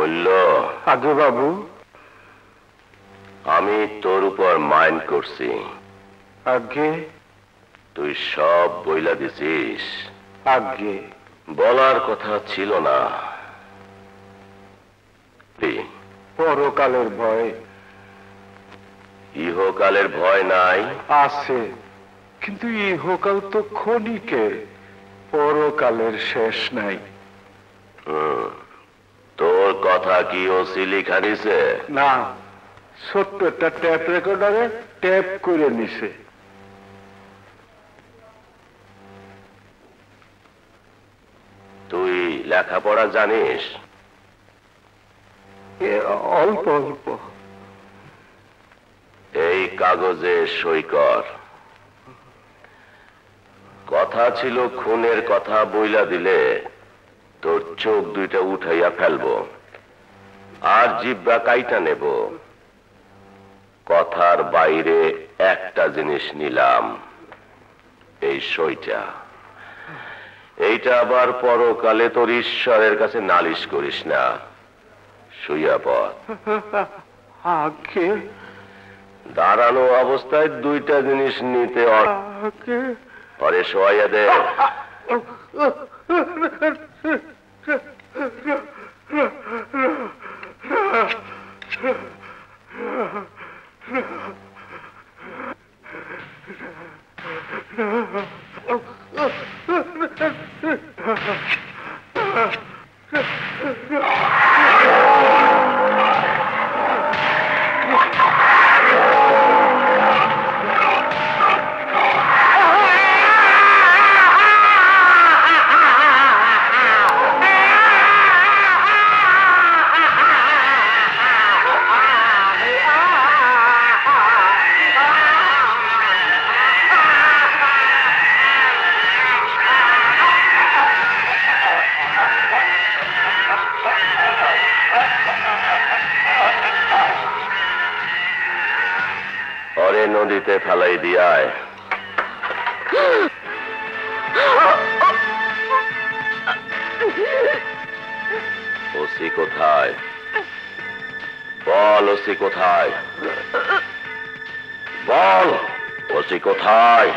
মূল্য আগে বাবু, আমি তোর উপর মাইন্ড করছি। আগে তুই সব বইলা দিছিস। আগে বলার কথা ছিল না। পরকালের ভয়। ইহকালের ভয় নাই? আছে, কিন্তু ইহকাল তো ক্ষণিকের, পরকালের শেষ নাই। তোর কথা কি ওসি লিখা দিছে? না, ছোট্ট একটা ট্যাপ রেকর্ডারে ট্যাপ করে নিছে। তুই লেখাপড়া জানিস? অল্প অল্প। এই কাগজে সই কর। কথা ছিল খুনের কথা বইলা দিলে তোর চোখ দুইটা উঠাইয়া ফেলবো আর জিব্বা কাইটা নেব। কথার বাইরে একটা জিনিস নিলাম, এই সইটা। এইটা আবার পরকালে তোর ঈশ্বরের কাছে নালিশ করিস না। শুইয়া পড়। আগে দাঁড়ানো অবস্থায় দুইটা জিনিস নিতে পরে শোয়াইয়া দে। নদীতে ফেলাই দিয়ায়। ওসি কোথায়? বল ওসি কোথায়? বল ওসি কোথায়?